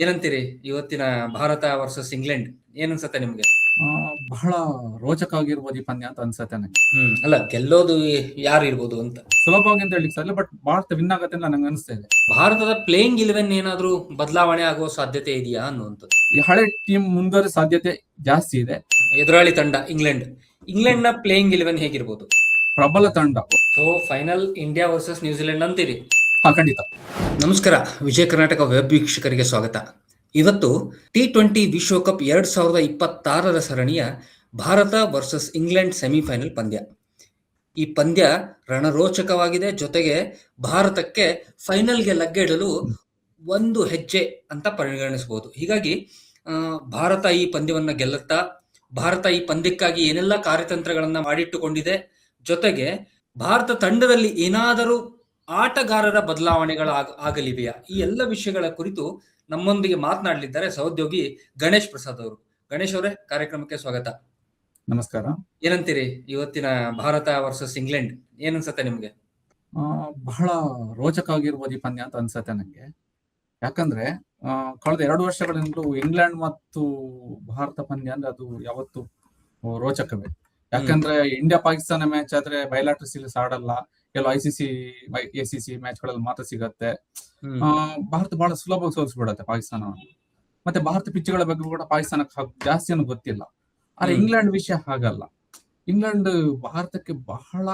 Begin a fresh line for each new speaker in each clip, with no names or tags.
ಏನಂತೀರಿ ಇವತ್ತಿನ Bharat versus England? ಏನ್ ಅನ್ಸತ್ತೆ ನಿಮ್ಗೆ?
ಆ, ಬಹಳ ರೋಚಕವಾಗಿರ್ಬೋದು ಈ ಪಂದ್ಯ ಅಂತ ಅನ್ಸತ್ತೆ ನಂಗೆ.
ಅಲ್ಲ, ಗೆಲ್ಲೋದು ಯಾರು ಇರ್ಬೋದು ಅಂತ.
ಸುಲಭವಾಗಿ ಅಂತ ಹೇಳಿಕ್ ಸಾಧ್ಯ, ಬಟ್ ಭಾರತ ವಿನ್ ಆಗತ್ತೆ ಅಂತ ನಂಗೆ ಅನಿಸ್ತಾ ಇದೆ.
ಭಾರತದ ಪ್ಲೇಯಿಂಗ್ 11 ಏನಾದ್ರೂ ಬದಲಾವಣೆ ಆಗುವ ಸಾಧ್ಯತೆ ಇದೆಯಾ ಅನ್ನುವಂಥದ್ದು.
ಈ ಹಳೆ ಟೀಮ್ ಮುಂದುವರೆ ಸಾಧ್ಯತೆ ಜಾಸ್ತಿ ಇದೆ.
ಎದುರಾಳಿ ತಂಡ ಇಂಗ್ಲೆಂಡ್ ನ ಪ್ಲೇಯಿಂಗ್ 11 ಹೇಗಿರ್ಬೋದು?
ಪ್ರಬಲ ತಂಡ.
So final India versus New Zealand ಅಂತೀರಿ?
ಖಂಡಿತ.
ನಮಸ್ಕಾರ, ವಿಜಯ ಕರ್ನಾಟಕ ವೆಬ್ ವೀಕ್ಷಕರಿಗೆ ಸ್ವಾಗತ. ಇವತ್ತು T20 ವಿಶ್ವಕಪ್ 2026ರ ಸರಣಿಯ ಭಾರತ ವರ್ಸಸ್ ಇಂಗ್ಲೆಂಡ್ ಸೆಮಿಫೈನಲ್ ಪಂದ್ಯ. ಈ ಪಂದ್ಯ ರಣರೋಚಕವಾಗಿದೆ. ಜೊತೆಗೆ ಭಾರತಕ್ಕೆ ಫೈನಲ್ಗೆ ಲಗ್ಗೆಯಿಡಲು ಒಂದು ಹೆಜ್ಜೆ ಅಂತ ಪರಿಗಣಿಸಬಹುದು. ಹೀಗಾಗಿ ಭಾರತ ಈ ಪಂದ್ಯವನ್ನ ಗೆಲ್ಲುತ್ತಾ, ಭಾರತ ಈ ಪಂದ್ಯಕ್ಕಾಗಿ ಏನೆಲ್ಲ ಕಾರ್ಯತಂತ್ರಗಳನ್ನ ಮಾಡಿಟ್ಟುಕೊಂಡಿದೆ, ಜೊತೆಗೆ ಭಾರತ ತಂಡದಲ್ಲಿ ಏನಾದರೂ ಆಟಗಾರರ ಬದಲಾವಣೆಗಳಾಗಲಿವೆಯಾ, ಈ ಎಲ್ಲ ವಿಷಯಗಳ ಕುರಿತು ನಮ್ಮೊಂದಿಗೆ ಮಾತನಾಡಲಿದ್ದಾರೆ ಸಹೋದ್ಯೋಗಿ ಗಣೇಶ್ ಪ್ರಸಾದ್ ಅವರು. ಗಣೇಶ್ ಅವರೇ, ಕಾರ್ಯಕ್ರಮಕ್ಕೆ ಸ್ವಾಗತ.
ನಮಸ್ಕಾರ.
ಏನಂತೀರಿ ಇವತ್ತಿನ ಭಾರತ ವರ್ಸಸ್ ಇಂಗ್ಲೆಂಡ್? ಏನ್ ಅನ್ಸತ್ತೆ ನಿಮ್ಗೆ?
ಬಹಳ ರೋಚಕವಾಗಿರ್ಬೋದು ಈ ಪಂದ್ಯ ಅಂತ ಅನ್ಸತ್ತೆ ನಂಗೆ. ಯಾಕಂದ್ರೆ ಕಳೆದ 2 ವರ್ಷಗಳಿಂದಲೂ ಇಂಗ್ಲೆಂಡ್ ಮತ್ತು ಭಾರತ ಪಂದ್ಯ ಅಂದ್ರೆ ಅದು ಯಾವತ್ತು ರೋಚಕವೇ. ಯಾಕಂದ್ರೆ ಇಂಡಿಯಾ ಪಾಕಿಸ್ತಾನ ಮ್ಯಾಚ್ ಆದ್ರೆ ಬಯಲಾಟರ್ ಸೀರೀಸ್ ಆಡಲ್ಲ, ಕೆಲವು ACC ಮ್ಯಾಚ್ಗಳಲ್ಲಿ ಮಾತ್ರ ಸಿಗತ್ತೆ. ಭಾರತ ಬಹಳ ಸುಲಭವಾಗಿ ಸೋಲಿಸ್ಬಿಡತ್ತೆ ಪಾಕಿಸ್ತಾನವನ್ನು. ಮತ್ತೆ ಭಾರತ ಪಿಚ್ಗಳ ಬಗ್ಗೆ ಕೂಡ ಪಾಕಿಸ್ತಾನಕ್ಕೆ ಜಾಸ್ತಿಯನ್ನು ಗೊತ್ತಿಲ್ಲ. ಆದ್ರೆ ಇಂಗ್ಲೆಂಡ್ ವಿಷಯ ಹಾಗಲ್ಲ. ಇಂಗ್ಲೆಂಡ್ ಭಾರತಕ್ಕೆ ಬಹಳ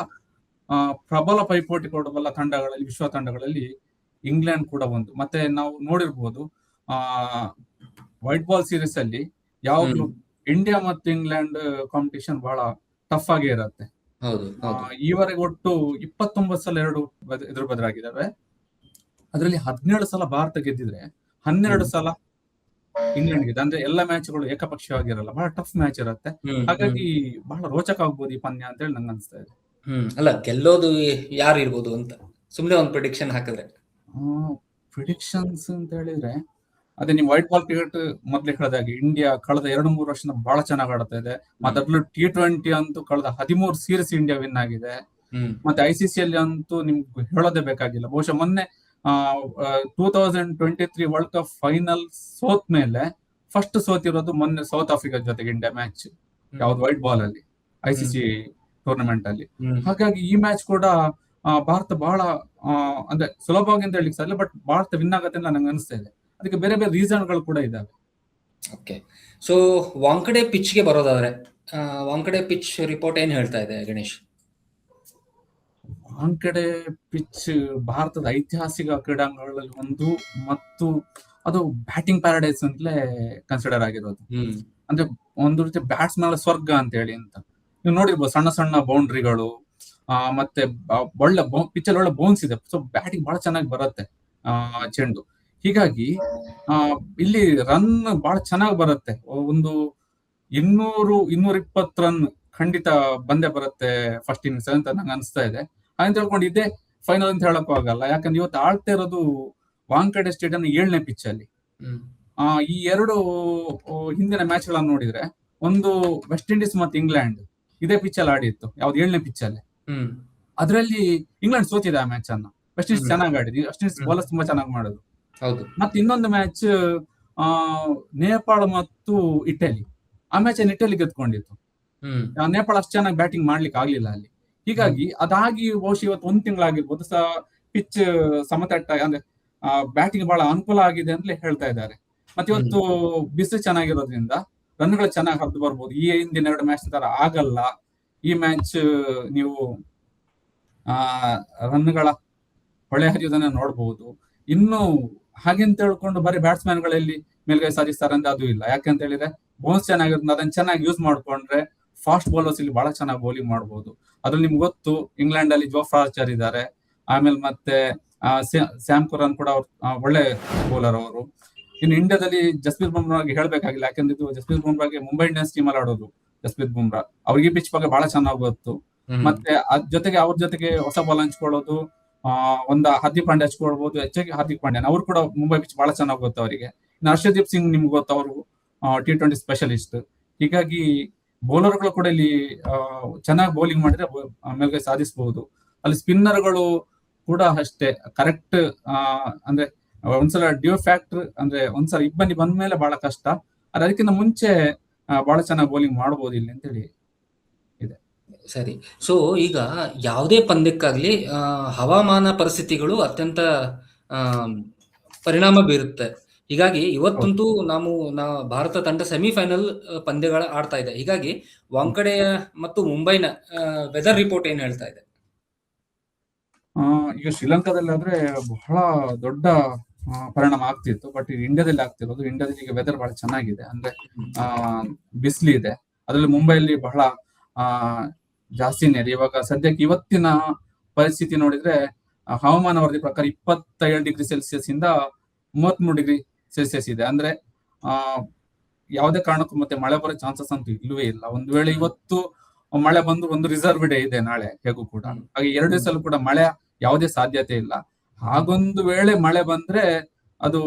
ಪ್ರಬಲ ಪೈಪೋಟಿ ಕೊಡಬಲ್ಲ ತಂಡಗಳಲ್ಲಿ, ವಿಶ್ವ ತಂಡಗಳಲ್ಲಿ ಇಂಗ್ಲೆಂಡ್ ಕೂಡ ಒಂದು. ಮತ್ತೆ ನಾವು ನೋಡಿರ್ಬೋದು ವೈಟ್ ಬಾಲ್ ಸೀರೀಸ್ ಅಲ್ಲಿ ಯಾವಾಗ್ಲೂ ಇಂಡಿಯಾ ಮತ್ತು ಇಂಗ್ಲೆಂಡ್ ಕಾಂಪಿಟಿಷನ್ ಬಹಳ ಟಫ್ ಆಗೇ ಇರತ್ತೆ. ಈವರೆಗೆ ಒಟ್ಟು 29 ಸಲ ಎದುರು ಬದಲಾಗಿದ್ದಾವೆ. ಅದರಲ್ಲಿ 17 ಸಲ ಭಾರತ ಗೆದ್ದಿದ್ರೆ 12 ಸಲ ಇಂಗ್ಲೆಂಡ್ ಗೆದ್ದ. ಅಂದ್ರೆ ಎಲ್ಲ ಮ್ಯಾಚ್ಗಳು ಏಕಪಕ್ಷೀಯವಾಗಿರಲ್ಲ, ಬಹಳ ಟಫ್ ಮ್ಯಾಚ್ ಇರುತ್ತೆ. ಹಾಗಾಗಿ ಬಹಳ ರೋಚಕ ಆಗ್ಬೋದು ಈ ಪಂದ್ಯ ಅಂತ ಹೇಳಿ ನಂಗೆ ಅನಿಸ್ತಾ ಇದೆ.
ಅಲ್ಲ, ಗೆಲ್ಲೋದು ಯಾರು ಇರ್ಬೋದು ಅಂತ ಸುಮ್ನೆ ಒಂದು ಪ್ರಿಡಿಕ್ಷನ್ ಹಾಕಿದ್ರೆ?
ಪ್ರಿಡಿಕ್ಷನ್ಸ್ ಅಂತ ಹೇಳಿದ್ರೆ ಅದೇ ನೀವು ವೈಟ್ ಬಾಲ್ ಕ್ರಿಕೆಟ್ ಮೊದ್ಲೇ ಹೇಳಿದಾಗೆ ಇಂಡಿಯಾ ಕಳೆದ 2-3 ವರ್ಷದಿಂದ ಬಹಳ ಚೆನ್ನಾಗಿ ಆಡ್ತಾ ಇದೆ. ಮತ್ತೆ ಅದ್ರಲ್ಲೂ T20 ಅಂತೂ ಕಳೆದ 13 ಸೀರೀಸ್ ಇಂಡಿಯಾ ವಿನ್ ಆಗಿದೆ. ಮತ್ತೆ ICC ಅಲ್ಲಿ ಅಂತೂ ನಿಮ್ಗೆ ಹೇಳೋದೇ ಬೇಕಾಗಿಲ್ಲ. ಬಹುಶಃ ಮೊನ್ನೆ 2023 ವರ್ಲ್ಡ್ ಕಪ್ ಫೈನಲ್ ಸೋತ್ ಮೇಲೆ ಫಸ್ಟ್ ಸೋತಿರೋದು ಮೊನ್ನೆ ಸೌತ್ ಆಫ್ರಿಕಾ ಜೊತೆಗೆ ಇಂಡಿಯಾ ಮ್ಯಾಚ್, ಯಾವ್ದು ವೈಟ್ ಬಾಲ್ ಅಲ್ಲಿ ICC ಟೂರ್ನಮೆಂಟ್ ಅಲ್ಲಿ. ಹಾಗಾಗಿ ಈ ಮ್ಯಾಚ್ ಕೂಡ ಭಾರತ ಬಹಳ ಅಂದ್ರೆ ಸುಲಭವಾಗಿ ಅಂತ ಹೇಳಿಕ್ ಸಾಧ್ಯ, ಬಟ್ ಭಾರತ ವಿನ್ ಆಗತ್ತೆ ಅಂತ ನಂಗೆ ಅನಿಸ್ತಾ ಇದೆ. ಅದಕ್ಕೆ ಬೇರೆ ಬೇರೆ ರೀಸನ್ಗಳು ಕೂಡ ಇದಾವೆ.
ಓಕೆ, ಸೊ ವಾಂಕಡೆ ಪಿಚ್ಗೆ ಬರೋದಾದ್ರೆ ವಾಂಕಡೆ ಪಿಚ್ ರಿಪೋರ್ಟ್ ಏನ್ ಹೇಳ್ತಾ ಇದೆ ಗಣೇಶ್?
ವಾಂಕಡೆ ಪಿಚ್ ಭಾರತದ ಐತಿಹಾಸಿಕ ಕ್ರೀಡಾಂಗಣಗಳಲ್ಲಿ ಒಂದು, ಮತ್ತು ಅದು ಬ್ಯಾಟಿಂಗ್ ಪ್ಯಾರಡೈಸ್ ಅಂತಲೇ ಕನ್ಸಿಡರ್ ಆಗಿರೋದು. ಅಂದ್ರೆ ಒಂದು ರೀತಿ ಬ್ಯಾಟ್ಸ್ಮನ್ ಸ್ವರ್ಗ ಅಂತ ಹೇಳಿ ಅಂತ ನೀವು ನೋಡಿರ್ಬೋದು. ಸಣ್ಣ ಸಣ್ಣ ಬೌಂಡ್ರಿಗಳು, ಮತ್ತೆ ಒಳ್ಳೆ ಪಿಚ್ ಅಲ್ಲಿ ಒಳ್ಳೆ ಬೌನ್ಸ್ ಇದೆ. ಸೊ ಬ್ಯಾಟಿಂಗ್ ಬಹಳ ಚೆನ್ನಾಗಿ ಬರುತ್ತೆ ಚೆಂಡು. ಹೀಗಾಗಿ ಇಲ್ಲಿ ರನ್ ಬಹಳ ಚೆನ್ನಾಗಿ ಬರುತ್ತೆ. ಒಂದು 200-220 ರನ್ ಖಂಡಿತ ಬಂದೇ ಬರುತ್ತೆ ಫಸ್ಟ್ ಇನ್ನಿಂಗ್ಸ್ ಅಂತ ನಂಗೆ ಅನಿಸ್ತಾ ಇದೆ. ಅಂತ ಹೇಳ್ಕೊಂಡು ಇದೇ ಫೈನಲ್ ಅಂತ ಹೇಳಕ್ಕೂ ಆಗಲ್ಲ. ಯಾಕಂದ್ರೆ ಇವತ್ತು ಆಡ್ತಾ ಇರೋದು ವಾಂಕಡೆ ಸ್ಟೇಡಿಯಂ 7ನೇ ಪಿಚ್ ಅಲ್ಲಿ. ಈ 2 ಹಿಂದಿನ ಮ್ಯಾಚ್ ಗಳನ್ನ ನೋಡಿದ್ರೆ, ಒಂದು ವೆಸ್ಟ್ ಇಂಡೀಸ್ ಮತ್ತು ಇಂಗ್ಲೆಂಡ್ ಇದೇ ಪಿಚ್ ಅಲ್ಲಿ ಆಡಿತ್ತು, ಯಾವ್ದು 7ನೇ ಪಿಚ್ ಅಲ್ಲಿ. ಅದ್ರಲ್ಲಿ ಇಂಗ್ಲೆಂಡ್ ಸೋತಿದೆ ಆ ಮ್ಯಾಚ್ ಅನ್ನ. ವೆಸ್ಟ್ ಇಂಡೀಸ್ ಚೆನ್ನಾಗಿ ಆಡಿದ್ವಿ, ವೆಸ್ಟ್ ಇಂಡೀಸ್ ಬೌಲರ್ಸ್ ತುಂಬಾ ಚೆನ್ನಾಗಿ ಮಾಡೋದು. ಮತ್ತೆ ಇನ್ನೊಂದು ಮ್ಯಾಚ್ ನೇಪಾಳ ಮತ್ತು ಇಟಲಿ, ಆ ಮ್ಯಾಚ್ ಇಟಲಿ ಗೆದ್ಕೊಂಡಿತ್ತು. ನೇಪಾಳ ಅಷ್ಟು ಚೆನ್ನಾಗಿ ಬ್ಯಾಟಿಂಗ್ ಮಾಡ್ಲಿಕ್ಕೆ ಆಗ್ಲಿಲ್ಲ ಅಲ್ಲಿ. ಹೀಗಾಗಿ ಅದಾಗಿ ಬಹುಶಃ ಇವತ್ತು 1 ತಿಂಗಳಾಗಿರ್ಬೋದು ಪಿಚ್ ಸಮತಟ್ಟ, ಅಂದ್ರೆ ಬ್ಯಾಟಿಂಗ್ ಬಹಳ ಅನುಕೂಲ ಆಗಿದೆ ಅಂತಲೇ ಹೇಳ್ತಾ ಇದ್ದಾರೆ. ಮತ್ತೆ ಇವತ್ತು ಬಿಸಿಲು ಚೆನ್ನಾಗಿರೋದ್ರಿಂದ ರನ್ಗಳು ಚೆನ್ನಾಗಿ ಹರಿದು ಬರ್ಬೋದು. ಈ ಹಿಂದಿನ 2 ಮ್ಯಾಚ್ ತರ ಆಗಲ್ಲ. ಈ ಮ್ಯಾಚ್ ನೀವು ರನ್ಗಳ ಹೊಳೆ ಹರಿಯೋದನ್ನ ನೋಡ್ಬಹುದು. ಇನ್ನು ಹಾಗೆಂತ ಹೇಳ್ಕೊಂಡು ಬರೀ ಬ್ಯಾಟ್ಸ್ಮನ್ ಗಳಲ್ಲಿ ಮೇಲ್ಗೈ ಸಾಧಿಸ್ತಾರೆ ಅಂದ್ರೆ ಅದು ಇಲ್ಲ. ಯಾಕೆಂತ ಹೇಳಿದ್ರೆ ಬೌನ್ಸ್ ಚೆನ್ನಾಗಿರೋದ್ರಿಂದ ಅದನ್ನ ಚೆನ್ನಾಗಿ ಯೂಸ್ ಮಾಡ್ಕೊಂಡ್ರೆ ಫಾಸ್ಟ್ ಬೌಲರ್ಸ್ ಇಲ್ಲಿ ಬಹಳ ಚೆನ್ನಾಗಿ ಬೌಲಿಂಗ್ ಮಾಡಬಹುದು. ಅದ್ರಲ್ಲಿ ನಿಮ್ಗೆ ಗೊತ್ತು, ಇಂಗ್ಲೆಂಡ್ ಅಲ್ಲಿ ಜೋಫ್ರಾ ಆರ್ಚರ್ ಇದ್ದಾರೆ, ಆಮೇಲೆ ಮತ್ತೆ ಸ್ಯಾಮ್ ಕುರನ್ ಕೂಡ ಒಳ್ಳೆ ಬೌಲರ್ ಅವರು. ಇನ್ನು ಇಂಡಿಯಾದಲ್ಲಿ ಜಸ್ಪ್ರೀತ್ ಬುಮ್ರಾಗೆ ಹೇಳ್ಬೇಕಾಗಿಲ್ಲ. ಯಾಕಂದ್ರೆ ಇದು ಜಸ್ಪ್ರೀತ್ ಬುಮ್ರಾಗೆ ಮುಂಬೈ ಇಂಡಿಯನ್ಸ್ ಟೀಮ್ ಅಲ್ಲಿ ಆಡೋದು ಜಸ್ಪ್ರೀತ್ ಬುಮ್ರಾ. ಅವ್ರಿಗೆ ಪಿಚ್ ಬಗ್ಗೆ ಬಹಳ ಚೆನ್ನಾಗಿ ಗೊತ್ತು. ಮತ್ತೆ ಜೊತೆಗೆ ಅವ್ರ ಜೊತೆಗೆ ಹೊಸ ಬಾಲ್ ಹಂಚ್ಕೊಳ್ಳೋದು, ಒಂದು ಹಾರ್ದಿಕ್ ಪಾಂಡ್ಯ ಹಚ್ಕೊಳ್ಬಹುದು. ಹೆಚ್ಚಾಗಿ ಹಾರ್ದಿಕ್ ಪಾಂಡ್ಯನ್, ಅವ್ರು ಕೂಡ ಮುಂಬೈ ಪಿಚ್ ಬಹಳ ಚೆನ್ನಾಗಿ ಗೊತ್ತು ಅವರಿಗೆ. ಇನ್ನು ಹರ್ಷದೀಪ್ ಸಿಂಗ್ ನಿಮ್ಗೆ ಗೊತ್ತು, ಅವರು T20 ಸ್ಪೆಷಲಿಸ್ಟ್. ಹೀಗಾಗಿ ಬೌಲರ್ಗಳು ಕೂಡ ಇಲ್ಲಿ ಚೆನ್ನಾಗಿ ಬೌಲಿಂಗ್ ಮಾಡಿದ್ರೆ ಮೇಲ್ಗೈ ಸಾಧಿಸಬಹುದು. ಅಲ್ಲಿ ಸ್ಪಿನ್ನರ್ಗಳು ಕೂಡ ಅಷ್ಟೇ ಕರೆಕ್ಟ್, ಅಂದ್ರೆ ಒಂದ್ಸಲ ಡ್ಯೂ ಫ್ಯಾಕ್ಟರ್ ಅಂದ್ರೆ ಒಂದ್ಸಲ ಇಬ್ಬನಿ ಬಂದ್ಮೇಲೆ ಬಹಳ ಕಷ್ಟ. ಆದ್ರೆ ಅದಕ್ಕಿಂತ ಮುಂಚೆ ಬಹಳ ಚೆನ್ನಾಗಿ ಬೌಲಿಂಗ್ ಮಾಡಬಹುದು ಇಲ್ಲಿ ಅಂತೇಳಿ ಇದೆ.
ಸರಿ. ಸೊ ಈಗ ಯಾವುದೇ ಪಂದ್ಯಕ್ಕಾಗ್ಲಿ ಹವಾಮಾನ ಪರಿಸ್ಥಿತಿಗಳು ಅತ್ಯಂತ ಪರಿಣಾಮ ಬೀರುತ್ತೆ. ಹೀಗಾಗಿ ಇವತ್ತಂತೂ ಭಾರತ ತಂಡ ಸೆಮಿಫೈನಲ್ ಪಂದ್ಯಗಳ ಆಡ್ತಾ ಇದೆ. ಹೀಗಾಗಿ ವಾಂಖಡೆ ಮತ್ತು ಮುಂಬೈನ ವೆದರ್ ರಿಪೋರ್ಟ್ ಏನ್ ಹೇಳ್ತಾ ಇದೆ?
ಈಗ ಶ್ರೀಲಂಕಾದಲ್ಲಿ ಆದ್ರೆ ಬಹಳ ದೊಡ್ಡ ಪರಿಣಾಮ ಆಗ್ತಿತ್ತು. ಬಟ್ ಇಂಡಿಯಾದಲ್ಲಿ ಆಗ್ತಿರೋದು, ಇಂಡಿಯಾದಲ್ಲಿ ಈಗ ವೆದರ್ ಬಹಳ ಚೆನ್ನಾಗಿದೆ. ಅಂದ್ರೆ ಬಿಸಿಲು ಇದೆ. ಅದರಲ್ಲಿ ಮುಂಬೈಯಲ್ಲಿ ಬಹಳ ಜಾಸ್ತಿನೇ ಇದೆ. ಇವಾಗ ಸದ್ಯಕ್ಕೆ ಇವತ್ತಿನ ಪರಿಸ್ಥಿತಿ ನೋಡಿದ್ರೆ ಹವಾಮಾನ ವರದಿ ಪ್ರಕಾರ 27°C ಇಂದ 33°C ಇದೆ. ಅಂದ್ರೆ ಯಾವುದೇ ಕಾರಣಕ್ಕೂ ಮತ್ತೆ ಮಳೆ ಬರೋ ಚಾನ್ಸಸ್ ಅಂತೂ ಇಲ್ಲವೇ ಇಲ್ಲ. ಒಂದು ವೇಳೆ ಇವತ್ತು ಮಳೆ ಬಂದು ಒಂದು ರಿಸರ್ವ್ ಡೇ ಇದೆ ನಾಳೆ ಹೇಗೂ ಕೂಡ, ಹಾಗೆ 2 ದಿವಸಲ್ಲೂ ಕೂಡ ಮಳೆ ಯಾವುದೇ ಸಾಧ್ಯತೆ ಇಲ್ಲ. ಹಾಗೊಂದು ವೇಳೆ ಮಳೆ ಬಂದ್ರೆ ಅದು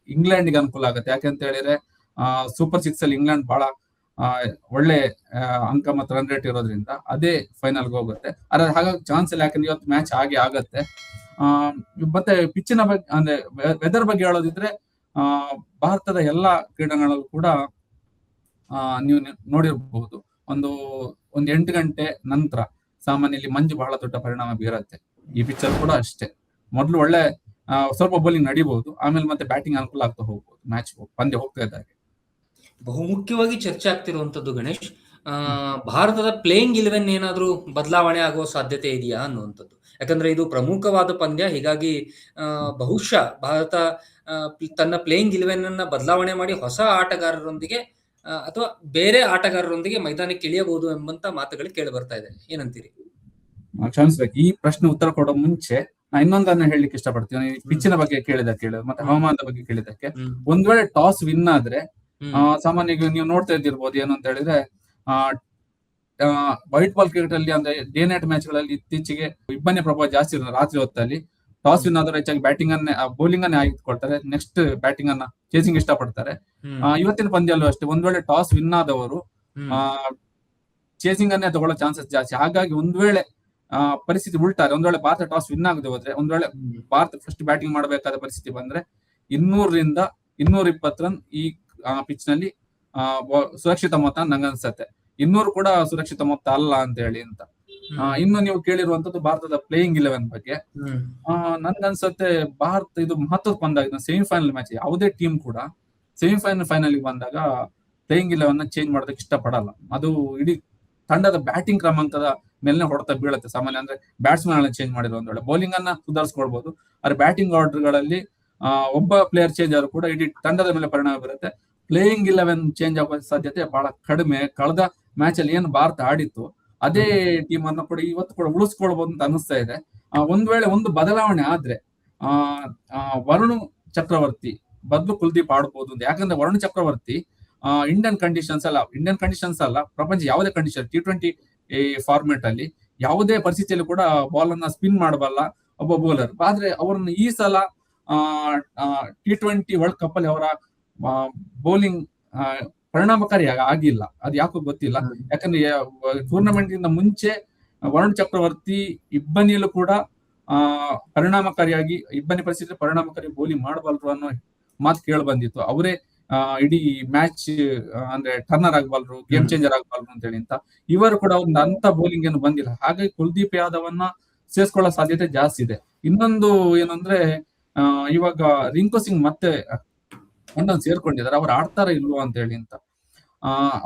ಇಂಗ್ಲೆಂಡ್ಗೆ ಅನುಕೂಲ ಆಗುತ್ತೆ. ಯಾಕೆಂತ ಹೇಳಿದ್ರೆ ಸೂಪರ್ 6 ಅಲ್ಲಿ ಇಂಗ್ಲೆಂಡ್ ಬಹಳ ಒಳ್ಳೆ ಅಂಕ ಮತ್ತು ರನ್ ರೇಟ್ ಇರೋದ್ರಿಂದ ಅದೇ ಫೈನಲ್ಗೆ ಹೋಗುತ್ತೆ. ಆದ್ರೆ ಹಾಗಾಗಿ ಚಾನ್ಸ್ ಇಲ್ಲ, ಯಾಕಂದ್ರೆ ಇವತ್ತು ಮ್ಯಾಚ್ ಹಾಗೆ ಆಗತ್ತೆ. ಮತ್ತೆ ಪಿಚ್ಚಿನ ಬಗ್ಗೆ ಅಂದ್ರೆ ವೆದರ್ ಬಗ್ಗೆ ಹೇಳೋದಿದ್ರೆ ಭಾರತದ ಎಲ್ಲಾ ಕ್ರೀಡಾಂಗಣಲ್ಲೂ ಕೂಡ ನೀವು ನೋಡಿರಬಹುದು, ಒಂದು 8 ಗಂಟೆ ನಂತರ ಸಾಮಾನ್ಯದಲ್ಲಿ ಮಂಜು ಬಹಳ ದೊಡ್ಡ ಪರಿಣಾಮ ಬೀರತ್ತೆ. ಈ ಪಿಚ್ಚರ್ ಕೂಡ ಅಷ್ಟೇ. ಮೊದಲು ಒಳ್ಳೆ ಸ್ವಲ್ಪ ಬೌಲಿಂಗ್ ನಡೀಬಹುದು, ಆಮೇಲೆ ಮತ್ತೆ ಬ್ಯಾಟಿಂಗ್ ಅನುಕೂಲ ಆಗ್ತಾ ಹೋಗ್ಬೋದು ಮ್ಯಾಚ್ ಪಂದ್ಯ ಹೋಗ್ತಾ ಇದ್ದಾಗ.
ಬಹುಮುಖ್ಯವಾಗಿ ಚರ್ಚೆ ಆಗ್ತಿರುವಂತದ್ದು ಗಣೇಶ್, ಭಾರತದ ಪ್ಲೇಯಿಂಗ್ 11 ಏನಾದ್ರೂ ಬದಲಾವಣೆ ಆಗುವ ಸಾಧ್ಯತೆ ಇದೆಯಾ ಅನ್ನುವಂಥದ್ದು. ಯಾಕಂದ್ರೆ ಇದು ಪ್ರಮುಖವಾದ ಪಂದ್ಯ. ಹೀಗಾಗಿ ಬಹುಶಃ ಭಾರತ ತನ್ನ ಪ್ಲೇಯಿಂಗ್ 11 ಅನ್ನ ಬದಲಾವಣೆ ಮಾಡಿ ಹೊಸ ಆಟಗಾರರೊಂದಿಗೆ ಅಥವಾ ಬೇರೆ ಆಟಗಾರರೊಂದಿಗೆ ಮೈದಾನಕ್ಕೆ ಇಳಿಯಬಹುದು ಎಂಬಂತ ಮಾತುಗಳು ಕೇಳಿ ಬರ್ತಾ ಇದೆ. ಏನಂತೀರಿ?
ಕ್ಷಮಿಸ್ಬೇಕು, ಈ ಪ್ರಶ್ನೆ ಉತ್ತರ ಕೊಡೋ ಮುಂಚೆ ನಾ ಇನ್ನೊಂದನ್ನ ಹೇಳಲಿಕ್ಕೆ ಇಷ್ಟಪಡ್ತೀನಿ. ಪಿಚ್ಚಿನ ಬಗ್ಗೆ ಕೇಳಿದಕ್ಕೆ ಮತ್ತೆ ಹವಾಮಾನದ ಬಗ್ಗೆ ಕೇಳಿದಕ್ಕೆ, ಒಂದ್ ವೇಳೆ ಟಾಸ್ ವಿನ್ ಆದ್ರೆ ಸಾಮಾನ್ಯವಾಗಿ ನೀವು ನೋಡ್ತಾ ಇದ್ದಿರ್ಬೋದು ಏನು ಅಂತ ಹೇಳಿದ್ರೆ, ವೈಟ್ ಬಾಲ್ ಕ್ರಿಕೆಟ್ ಅಲ್ಲಿ ಅಂದ್ರೆ ಡೇ ನೈಟ್ ಮ್ಯಾಚ್ ಗಳಲ್ಲಿ ಇತ್ತೀಚೆಗೆ ಇಬ್ಬನಿ ಪ್ರಭಾವ ಜಾಸ್ತಿ ಇರೋದು. ರಾತ್ರಿ ಹೊತ್ತಲ್ಲಿ ಟಾಸ್ ವಿನ್ ಆದ್ರೆ ಹೆಚ್ಚಾಗಿ ಬೌಲಿಂಗ್ ಅನ್ನೇ ಆಯ್ದುಕೊಳ್ತಾರೆ, ನೆಕ್ಸ್ಟ್ ಬ್ಯಾಟಿಂಗ್ ಅನ್ನ ಚೇಸಿಂಗ್ ಇಷ್ಟಪಡ್ತಾರೆ. ಇವತ್ತಿನ ಪಂದ್ಯಲ್ಲೂ ಅಷ್ಟೇ, ಒಂದ್ ವೇಳೆ ಟಾಸ್ ವಿನ್ ಆದವರು ಚೇಸಿಂಗ್ ಅನ್ನೇ ತಗೊಳ್ಳೋ ಚಾನ್ಸಸ್ ಜಾಸ್ತಿ. ಹಾಗಾಗಿ ಒಂದ್ ವೇಳೆ ಪರಿಸ್ಥಿತಿ ಉಲ್ಟಾರೆ, ಒಂದ್ ವೇಳೆ ಭಾರತ ಟಾಸ್ ವಿನ್ ಆಗದೆ ಹೋದ್ರೆ, ಒಂದ್ ವೇಳೆ ಭಾರತ ಫಸ್ಟ್ ಬ್ಯಾಟಿಂಗ್ ಮಾಡಬೇಕಾದ ಪರಿಸ್ಥಿತಿ ಬಂದ್ರೆ 200 ರಿಂದ 220 ರನ್ ಈ ಪಿಚ್ ನಲ್ಲಿ ಸುರಕ್ಷಿತ ಮೊತ್ತ ನಂಗನ್ಸತ್ತೆ. 200 ಕೂಡ ಸುರಕ್ಷಿತ ಮೊತ್ತ ಅಲ್ಲ ಅಂತ ಹೇಳಿ ಅಂತ. ಇನ್ನು ನೀವು ಕೇಳಿರುವಂತದ್ದು ಭಾರತದ ಪ್ಲೇಯಿಂಗ್ 11 ಬಗ್ಗೆ. ನನ್ಗನ್ಸತ್ತೆ ಭಾರತ ಇದು ಮಹತ್ವದ ಪಂದ್ಯ. ಸೆಮಿಫೈನಲ್ ಮ್ಯಾಚ್ ಯಾವುದೇ ಟೀಮ್ ಕೂಡ ಫೈನಲ್ ಬಂದಾಗ ಪ್ಲೇಯಿಂಗ್ 11 ಚೇಂಜ್ ಮಾಡೋದಕ್ಕೆ ಇಷ್ಟಪಡಲ್ಲ. ಅದು ಇಡೀ ತಂಡದ ಬ್ಯಾಟಿಂಗ್ ಕ್ರಮಾಂಕದ ಮೇಲೆ ಹೊಡೆತ ಬೀಳುತ್ತೆ. ಸಾಮಾನ್ಯ ಅಂದ್ರೆ ಬ್ಯಾಟ್ಸ್ಮನ್ ಚೇಂಜ್ ಮಾಡಿರೋ ಒಂದ್ ವೇಳೆ ಬೌಲಿಂಗ್ ಅನ್ನ ಸುಧಾರಿಸ್ಕೊಳ್ಬಹುದು, ಆದ್ರೆ ಬ್ಯಾಟಿಂಗ್ ಆರ್ಡರ್ ಗಳಲ್ಲಿ ಒಬ್ಬ ಪ್ಲೇಯರ್ ಚೇಂಜ್ ಆದ್ರೂ ಕೂಡ ಇಡೀ ತಂಡದ ಮೇಲೆ ಪರಿಣಾಮ ಬೀರುತ್ತೆ. ಪ್ಲೇಯಿಂಗ್ 11 ಚೇಂಜ್ ಆಗೋ ಸಾಧ್ಯತೆ ಬಹಳ ಕಡಿಮೆ. ಕಳೆದ ಮ್ಯಾಚ್ ಅಲ್ಲಿ ಏನು ಭಾರತ ಆಡಿತ್ತು ಅದೇ ಟೀಮ್ ಅನ್ನ ಕೂಡ ಇವತ್ತು ಕೂಡ ಉಳಿಸ್ಕೊಳ್ಬಹುದು ಅಂತ ಅನಿಸ್ತಾ ಇದೆ. ಒಂದ್ ವೇಳೆ ಒಂದು ಬದಲಾವಣೆ ಆದ್ರೆ ವರುಣ್ ಚಕ್ರವರ್ತಿ ಬದಲು ಕುಲ್ದೀಪ್ ಆಡ್ಬೋದು ಅಂತ. ಯಾಕಂದ್ರೆ ವರುಣ್ ಚಕ್ರವರ್ತಿ ಇಂಡಿಯನ್ ಕಂಡೀಷನ್ಸ್ ಅಲ್ಲ, ಪ್ರಪಂಚ ಯಾವುದೇ ಕಂಡೀಷನ್ T20 ಫಾರ್ಮೆಟ್ ಅಲ್ಲಿ ಯಾವುದೇ ಪರಿಸ್ಥಿತಿಯಲ್ಲಿ ಕೂಡ ಬಾಲ್ ಅನ್ನ ಸ್ಪಿನ್ ಮಾಡಬಲ್ಲ ಒಬ್ಬ ಬೌಲರ್. ಆದ್ರೆ ಅವರನ್ನು ಈ ಸಲ T20 ವರ್ಲ್ಡ್ ಕಪ್ ಅಲ್ಲಿ ಅವರ ಬೌಲಿಂಗ್ ಪರಿಣಾಮಕಾರಿ ಆಗಿಲ್ಲ. ಅದು ಯಾಕೋ ಗೊತ್ತಿಲ್ಲ. ಯಾಕಂದ್ರೆ ಟೂರ್ನಮೆಂಟ್ ಇಂದ ಮುಂಚೆ ವರುಣ್ ಚಕ್ರವರ್ತಿ ಇಬ್ಬನಿಯಲ್ಲೂ ಕೂಡ ಪರಿಣಾಮಕಾರಿಯಾಗಿ ಇಬ್ಬನಿ ಪರಿಸ್ಥಿತಿ ಪರಿಣಾಮಕಾರಿ ಬೌಲಿಂಗ್ ಮಾಡಬಲ್ಲರು ಅನ್ನೋ ಮಾತು ಕೇಳಿ ಬಂದಿತ್ತು. ಅವರೇ ಇಡೀ ಮ್ಯಾಚ್ ಅಂದ್ರೆ ಟರ್ನರ್ ಆಗಬಲ್ಲರು, ಗೇಮ್ ಚೇಂಜರ್ ಆಗಬಲ್ಲರು ಅಂತ ಹೇಳಿ ಅಂತ. ಇವರು ಕೂಡ ಒಂದು ಅಂತ ಬೌಲಿಂಗ್ ಏನು ಬಂದಿಲ್ಲ. ಹಾಗಾಗಿ ಕುಲ್ದೀಪ್ ಯಾದವನ್ನ ಸೇರಿಸ್ಕೊಳ್ಳೋ ಸಾಧ್ಯತೆ ಜಾಸ್ತಿ ಇದೆ. ಇನ್ನೊಂದು ಏನಂದ್ರೆ ಇವಾಗ ರಿಂಕು ಸಿಂಗ್ ಮತ್ತೆ ಸೇರ್ಕೊಂಡಿದ್ದಾರೆ. ಅವ್ರು ಆಡ್ತಾರ ಇಲ್ವೋ ಅಂತ ಹೇಳಿ ಅಂತ.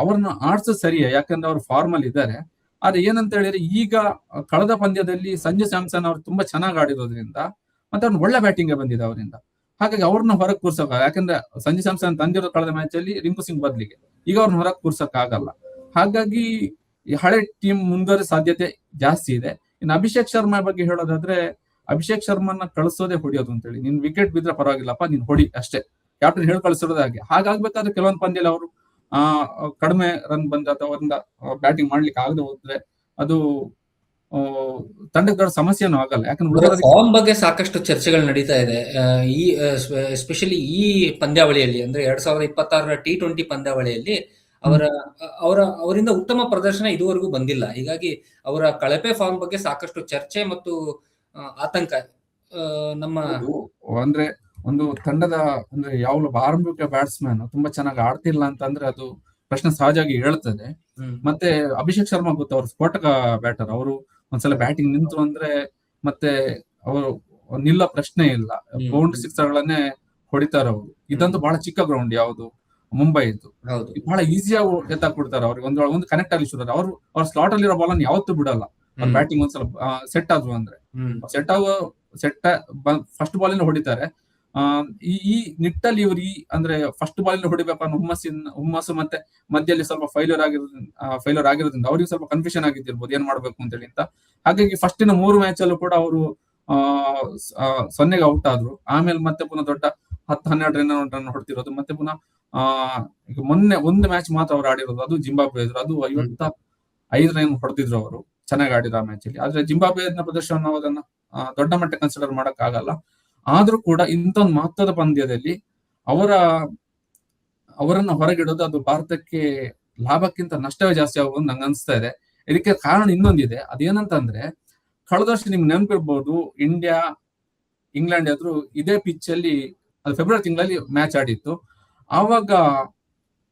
ಅವ್ರನ್ನ ಆಡ್ಸೋದು ಸರಿಯೇ, ಯಾಕಂದ್ರೆ ಅವ್ರು ಫಾರ್ಮ್ ಅಲ್ಲಿ ಇದ್ದಾರೆ. ಆದ್ರೆ ಏನಂತ ಹೇಳಿದ್ರೆ ಈಗ ಕಳೆದ ಪಂದ್ಯದಲ್ಲಿ ಸಂಜು ಸ್ಯಾಮ್ಸನ್ ಅವ್ರು ತುಂಬಾ ಚೆನ್ನಾಗಿ ಆಡಿರೋದ್ರಿಂದ ಮತ್ತೆ ಅವ್ರನ್ನ ಒಳ್ಳೆ ಬ್ಯಾಟಿಂಗ್ ಬಂದಿದೆ ಅವರಿಂದ. ಹಾಗಾಗಿ ಅವ್ರನ್ನ ಹೊರಗೆ ಕೂರ್ಸೋಕ, ಯಾಕಂದ್ರೆ ಸಂಜು ಸ್ಯಾಮ್ಸನ್ ತಂದಿರೋ ಕಳೆದ ಮ್ಯಾಚ್ ಅಲ್ಲಿ ರಿಂಕು ಸಿಂಗ್ ಬದ್ಲಿಗೆ ಈಗ ಅವ್ರನ್ನ ಹೊರಗೆ ಕೂರ್ಸಕ್ ಆಗಲ್ಲ. ಹಾಗಾಗಿ ಈ ಹಳೆ ಟೀಮ್ ಮುಂದುವರೆ ಸಾಧ್ಯತೆ ಜಾಸ್ತಿ ಇದೆ. ಇನ್ನು ಅಭಿಷೇಕ್ ಶರ್ಮಾ ಬಗ್ಗೆ ಹೇಳೋದಾದ್ರೆ, ಅಭಿಷೇಕ್ ಶರ್ಮನ್ನ ಕಳಿಸೋದೇ ಹೊಡಿಯೋದು ಅಂತ ಹೇಳಿ. ನಿನ್ ವಿಕೆಟ್ ಬಿದ್ರೆ ಪರವಾಗಿಲ್ಲಪ್ಪ, ನೀನ್ ಹೊಡಿ ಅಷ್ಟೇ, ಕ್ಯಾಪ್ಟನ್ ಹೇಳಿ ಕಳಿಸಿರೋದು ಹಾಗೆ. ಹಾಗಾಗ್ಬೇಕಾದ್ರೆ ಕೆಲವೊಂದು ಪಂದ್ಯದಲ್ಲಿ ಅವರು ಕಡಿಮೆ ರನ್ ಬಂದ ಅಥವಾ ಅವರಿಂದ ಬ್ಯಾಟಿಂಗ್ ಮಾಡ್ಲಿಕ್ಕೆ ಆಗದೆ ಹೋದ್ರೆ ಅದು ತಂಡದ ಸಮಸ್ಯೆನೂ ಆಗಲ್ಲ. ಯಾಕಂದ್ರೆ
ಫಾರ್ಮ್ ಬಗ್ಗೆ ಸಾಕಷ್ಟು ಚರ್ಚೆಗಳು ನಡೀತಾ ಇದೆ. ಈ ಎಸ್ಪೆಷಲಿ ಈ ಪಂದ್ಯಾವಳಿಯಲ್ಲಿ ಅಂದ್ರೆ 2026ರ T20 ಪಂದ್ಯಾವಳಿಯಲ್ಲಿ ಅವರಿಂದ ಉತ್ತಮ ಪ್ರದರ್ಶನ ಇದುವರೆಗೂ ಬಂದಿಲ್ಲ. ಹೀಗಾಗಿ ಅವರ ಕಳಪೆ ಫಾರ್ಮ್ ಬಗ್ಗೆ ಸಾಕಷ್ಟು ಚರ್ಚೆ ಮತ್ತು ಆತಂಕ ನಮ್ಮ
ಹೌದು. ಅಂದ್ರೆ ಒಂದು ತಂಡದ ಅಂದ್ರೆ ಯಾವ ಆರಂಭಿಕ ಬ್ಯಾಟ್ಸ್ಮನ್ ತುಂಬಾ ಚೆನ್ನಾಗಿ ಆಡ್ತಿಲ್ಲ ಅಂತಂದ್ರೆ ಅದು ಪ್ರಶ್ನೆ ಸಹಜವಾಗಿ ಹೇಳ್ತದೆ.
ಹ್ಮ್
ಮತ್ತೆ ಅಭಿಷೇಕ್ ಶರ್ಮಾ ಗೊತ್ತು, ಅವ್ರು ಸ್ಫೋಟಕ ಬ್ಯಾಟರ್. ಅವರು ಒಂದ್ಸಲ ಬ್ಯಾಟಿಂಗ್ ನಿಂತು ಅಂದ್ರೆ ಮತ್ತೆ ಅವರು ನಿಲ್ಲೋ ಪ್ರಶ್ನೆ ಇಲ್ಲ.
ಹ್ಮ್
ಬೌಂಡ್ರಿ ಸಿಕ್ಸರ್ಗಳನ್ನೇ ಹೊಡಿತಾರೆ ಅವರು. ಇದಂತೂ ಬಹಳ ಚಿಕ್ಕ ಗ್ರೌಂಡ್, ಯಾವುದು ಮುಂಬೈ ಇದ್ದು.
ಹೌದು.
ಬಹಳ ಈಸಿಯಾಗಿ ಎತ್ತಾಕ್ ಬಿಡ್ತಾರೆ ಅವ್ರಿಗೆ. ಒಂದು ಕನೆಕ್ಟ್ ಆಗಲಿ ಶುರು ಅವರು ಅವ್ರ ಸ್ಲಾಟ್ ಅಲ್ಲಿರೋ ಬಾಲ್ ಅನ್ನು ಯಾವತ್ತೂ ಬಿಡಲ್ಲ. ಅವ್ರ ಬ್ಯಾಟಿಂಗ್ ಒಂದ್ಸಲ ಸೆಟ್ ಆದ್ರು ಅಂದ್ರೆ ಸೆಟ್ ಆಗೋ ಸೆಟ್ ಫಸ್ಟ್ ಬಾಲ್ ಇಂದ ಹೊಡಿತಾರೆ. ಈ ನಿಟ್ಟಲ್ಲಿ ಇವ್ರು ಅಂದ್ರೆ ಫಸ್ಟ್ ಬಾಲ್ ಇಂದ ಹೊಡಿಬೇಕು ಅನ್ನೋ ಹುಮ್ಮಸ್ಸು ಮತ್ತೆ ಮಧ್ಯದಲ್ಲಿ ಸ್ವಲ್ಪ ಫೈಲರ್ ಆಗಿರೋದ್ರಿಂದ ಅವ್ರಿಗೆ ಸ್ವಲ್ಪ ಕನ್ಫ್ಯೂಷನ್ ಆಗಿದ್ದಿರ್ಬೋದು ಏನ್ ಮಾಡ್ಬೇಕು ಅಂತ ಹೇಳಿ ಅಂತ. ಹಾಗಾಗಿ ಫಸ್ಟಿನ 3 ಮ್ಯಾಚ್ ಅಲ್ಲೂ ಕೂಡ ಅವರು 0ಗೆ ಔಟ್ ಆದ್ರು. ಆಮೇಲೆ ಮತ್ತೆ ಪುನಃ ದೊಡ್ಡ 10-12 ರನ್ ಹೊಡ್ತಿರೋದು. ಮತ್ತೆ ಪುನಃ ಈಗ ಮೊನ್ನೆ ಒಂದು ಮ್ಯಾಚ್ ಮಾತ್ರ ಅವ್ರು ಆಡಿರೋದು, ಅದು ಜಿಂಬಾಬ್ವೆ ಎದುರು. ಅದು 55 ರನ್ ಹೊಡೆದಿದ್ರು ಅವರು, ಚೆನ್ನಾಗಿ ಆಡಿದ್ರು ಆ ಮ್ಯಾಚ್ ಅಲ್ಲಿ. ಆದ್ರೆ ಜಿಂಬಾಬ್ವೆ ಪ್ರದರ್ಶನ ನಾವು ಅದನ್ನ ದೊಡ್ಡ ಮಟ್ಟ ಕನ್ಸಿಡರ್ ಮಾಡಕ್ ಆಗಲ್ಲ. ಆದ್ರೂ ಕೂಡ ಇಂಥ ಒಂದು ಮಹತ್ವದ ಪಂದ್ಯದಲ್ಲಿ ಅವರನ್ನ ಹೊರಗಿಡೋದು ಅದು ಭಾರತಕ್ಕೆ ಲಾಭಕ್ಕಿಂತ ನಷ್ಟವೇ ಜಾಸ್ತಿ ಆಗೋದು ನಂಗೆ ಅನ್ಸ್ತಾ ಇದೆ. ಇದಕ್ಕೆ ಕಾರಣ ಇನ್ನೊಂದಿದೆ. ಅದೇನಂತಂದ್ರೆ, ಕಳೆದ ವರ್ಷ ನಿಮ್ಗೆ ನೆನಪಿರ್ಬೋದು, ಇಂಡಿಯಾ ಇಂಗ್ಲೆಂಡ್ ಎದುರು ಇದೇ ಪಿಚ್ ಅಲ್ಲಿ ಅದು ಫೆಬ್ರವರಿ ತಿಂಗಳಲ್ಲಿ ಮ್ಯಾಚ್ ಆಡಿತ್ತು. ಆವಾಗ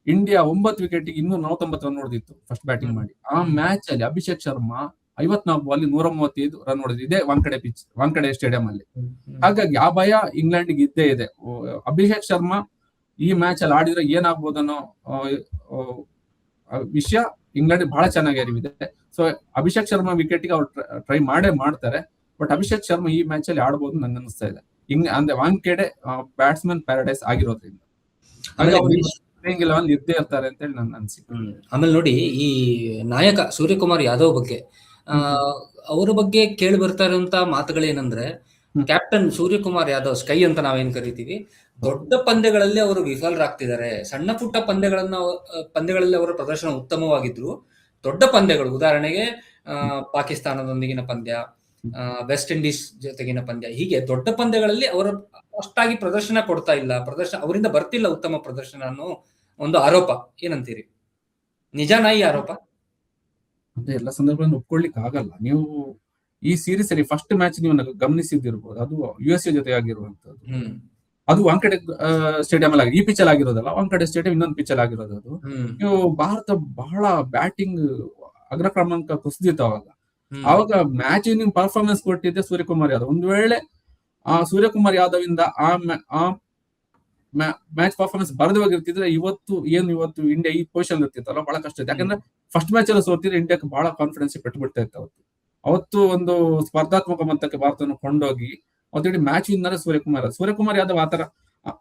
ಇಂಡಿಯಾ 9 ವಿಕೆಟ್ 249 ರನ್ ಹೊಡೆದಿತ್ತು ಫಸ್ಟ್ ಬ್ಯಾಟಿಂಗ್ ಮಾಡಿ. ಆ ಮ್ಯಾಚ್ ಅಲ್ಲಿ ಅಭಿಷೇಕ್ ಶರ್ಮಾ 54 ಬಾಲ್ 135 ರನ್ ಹೊಡೆದಿದೆ, ಇದೇ ವಾಂಖೆಡೆ ಸ್ಟೇಡಿಯಂ ಅಲ್ಲಿ. ಹಾಗಾಗಿ ಆ ಭಯ ಇಂಗ್ಲೆಂಡ್ ಇದ್ದೇ ಇದೆ. ಅಭಿಷೇಕ್ ಶರ್ಮಾ ಈ ಮ್ಯಾಚ್ ಅಲ್ಲಿ ಆಡಿದ್ರೆ ಏನಾಗ್ಬೋದನ್ನೋ ವಿಷಯ ಇಂಗ್ಲೆಂಡ್ ಬಹಳ ಚೆನ್ನಾಗಿ ಅರಿವಿದೆ. ಸೊ ಅಭಿಷೇಕ್ ಶರ್ಮಾ ವಿಕೆಟ್ ಗೆ ಅವ್ರು ಟ್ರೈ ಮಾಡ್ತಾರೆ. ಬಟ್ ಅಭಿಷೇಕ್ ಶರ್ಮಾ ಈ ಮ್ಯಾಚ್ ಅಲ್ಲಿ ಆಡ್ಬೋದು ನಂಗೆ ಅನಿಸ್ತಾ ಇದೆ. ಅಂದ್ರೆ ವಾಂಖೆಡೆ ಬ್ಯಾಟ್ಸ್ಮನ್ ಪ್ಯಾರಡೈಸ್ ಆಗಿರೋದ್ರಿಂದ ಪ್ಲೇಯಿಂಗ್ 11 ಇದ್ದೇ ಇರ್ತಾರೆ ಅಂತ ಹೇಳಿ ನನ್ನ ಅನಿಸಿಕೆ.
ಆಮೇಲೆ ನೋಡಿ, ಈ ನಾಯಕ ಸೂರ್ಯಕುಮಾರ್ ಯಾದವ್ ಬಗ್ಗೆ ಅವರ ಬಗ್ಗೆ ಕೇಳಿ ಬರ್ತಾ ಇರುವಂತ ಮಾತುಗಳೇನಂದ್ರೆ, ಕ್ಯಾಪ್ಟನ್ ಸೂರ್ಯಕುಮಾರ್ ಯಾದವ್, ಸ್ಕೈ ಅಂತ ನಾವೇನ್ ಕರಿತೀವಿ, ದೊಡ್ಡ ಪಂದ್ಯಗಳಲ್ಲಿ ಅವರು ವಿಫಲರಾಗ್ತಿದ್ದಾರೆ. ಸಣ್ಣ ಪುಟ್ಟ ಪಂದ್ಯಗಳಲ್ಲಿ ಅವರ ಪ್ರದರ್ಶನ ಉತ್ತಮವಾಗಿದ್ರು, ದೊಡ್ಡ ಪಂದ್ಯಗಳು, ಉದಾಹರಣೆಗೆ ಪಾಕಿಸ್ತಾನದೊಂದಿಗಿನ ಪಂದ್ಯ, ವೆಸ್ಟ್ ಇಂಡೀಸ್ ಜೊತೆಗಿನ ಪಂದ್ಯ, ಹೀಗೆ ದೊಡ್ಡ ಪಂದ್ಯಗಳಲ್ಲಿ ಅವರು ಅಷ್ಟಾಗಿ ಪ್ರದರ್ಶನ ಕೊಡ್ತಾ ಇಲ್ಲ. ಅವರಿಂದ ಬರ್ತಿಲ್ಲ ಉತ್ತಮ ಪ್ರದರ್ಶನ ಅನ್ನೋ ಒಂದು ಆರೋಪ. ಏನಂತೀರಿ? ನಿಜನಾ ಈ ಆರೋಪ?
ಅಂದ್ರೆ ಎಲ್ಲ ಸಂದರ್ಭಗಳನ್ನು ಒಪ್ಕೊಳ್ಳಿಕ್ ಆಗಲ್ಲ. ನೀವು ಈ ಸೀರೀಸ್ ಅಲ್ಲಿ ಫಸ್ಟ್ ಮ್ಯಾಚ್ ನೀವು ಗಮನಿಸಿದಿರ್ಬೋದು, ಅದು USA ಜೊತೆ ಆಗಿರುವಂತದ್ದು. ಅದು ವಾಂಖೆಡೆ ಸ್ಟೇಡಿಯಂ ಅಲ್ಲಿ ಈ ಪಿಚ್ ಅಲ್ಲಿ ಆಗಿರೋದಲ್ಲ, ವಾಂಖೆಡೆ ಸ್ಟೇಡಿಯಂ ಇನ್ನೊಂದು ಪಿಚ್ ಅಲ್ಲಿ ಆಗಿರೋದು. ಅದು ನೀವು ಭಾರತ ಬಹಳ ಬ್ಯಾಟಿಂಗ್ ಅಗ್ರ ಕ್ರಮಾಂಕ ಕುಸಿದಿತ್ತು ಅವಾಗ ಮ್ಯಾಚ್ ವಿನ್ನಿಂಗ್ ಪರ್ಫಾರ್ಮೆನ್ಸ್ ಕೊಟ್ಟಿದ್ದೆ ಸೂರ್ಯಕುಮಾರ್ ಯಾದವ್. ಒಂದು ವೇಳೆ ಸೂರ್ಯಕುಮಾರ್ ಯಾದವ್ ಇಂದ ಆ ಮ್ಯಾಚ್ ಪರ್ಫಾರ್ಮೆನ್ಸ್ ಬರದೇ ಹೋಗಿರ್ತಿದ್ರೆ ಇವತ್ತು ಇಂಡಿಯಾ ಈ ಪೊಸಿಷನ್ ಇರ್ತಿತ್ತಲ್ಲ, ಬಹಳ ಕಷ್ಟ ಇತ್ತು. ಯಾಕಂದ್ರೆ ಫಸ್ಟ್ ಮ್ಯಾಚ್ ಎಲ್ಲ ಸೋತಿದ್ರೆ ಇಂಡಿಯಾಕ್ಕೆ ಬಹಳ ಕಾನ್ಫಿಡೆನ್ಸ್ ಪೆಟ್ಟು ಇತ್ತು. ಅವತ್ತು ಒಂದು ಸ್ಪರ್ಧಾತ್ಮಕ ಮಟ್ಟಕ್ಕೆ ಭಾರತವನ್ನು ಕೊಂಡೋಗಿ ಅವತ್ತು ಮ್ಯಾಚ್ ವಿನ್ನರ್ ಸೂರ್ಯಕುಮಾರ್ ಯಾದವ್ ಆತರ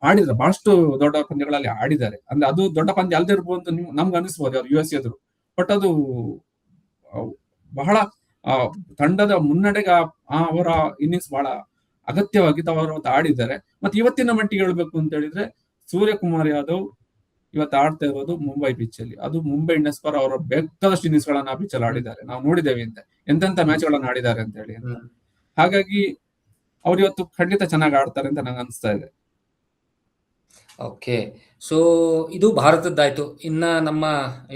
ಆಡಿದ್ರೆ ಬಹಳಷ್ಟು ದೊಡ್ಡ ಪಂದ್ಯಗಳಲ್ಲಿ ಆಡಿದ್ದಾರೆ. ಅಂದ್ರೆ ಅದು ದೊಡ್ಡ ಪಂದ್ಯ ಅಲ್ಲದೆ ಇರ್ಬೋದು ಅಂತ ನಮ್ಗೆ ಅನಿಸ್ಬೋದು ಅವ್ರು US ಎದುರು. ಬಟ್ ಅದು ಬಹಳ ತಂಡದ ಮುನ್ನಡೆಗೆ ಅವರ ಇನ್ನಿಂಗ್ಸ್ ಬಹಳ ಅಗತ್ಯವಾಗಿತ್ತು. ಅವರು ಆಡಿದ್ದಾರೆ. ಮತ್ತೆ ಇವತ್ತಿನ ಮಟ್ಟಿಗೆ ಹೇಳ್ಬೇಕು ಅಂತ ಹೇಳಿದ್ರೆ, ಸೂರ್ಯಕುಮಾರ್ ಯಾದವ್ ಇವತ್ತು ಆಡ್ತಾ ಇರೋದು ಮುಂಬೈ ಪಿಚ್ ಅಲ್ಲಿ. ಅದು ಮುಂಬೈ ಇಂಡಿಯನ್ಸ್ ಪರ ಅವರ ಬೇಕಾದಷ್ಟು ಇನ್ನಿಂಗ್ಸ್ ಗಳನ್ನ ಆ ಪಿಚ್ ಅಲ್ಲಿ ಆಡಿದ್ದಾರೆ. ನಾವು ನೋಡಿದ್ದೇವೆ ಎಂತೆಂತ ಮ್ಯಾಚ್ ಗಳನ್ನ ಆಡಿದ್ದಾರೆ ಅಂತ ಹೇಳಿ. ಹಾಗಾಗಿ ಅವ್ರು ಇವತ್ತು ಖಂಡಿತ ಚೆನ್ನಾಗಿ ಆಡ್ತಾರೆ ಅಂತ ನಂಗೆ ಅನಿಸ್ತಾ ಇದೆ.
ಓಕೆ, ಸೊ ಇದು ಭಾರತದ್ದಾಯ್ತು. ಇನ್ನ ನಮ್ಮ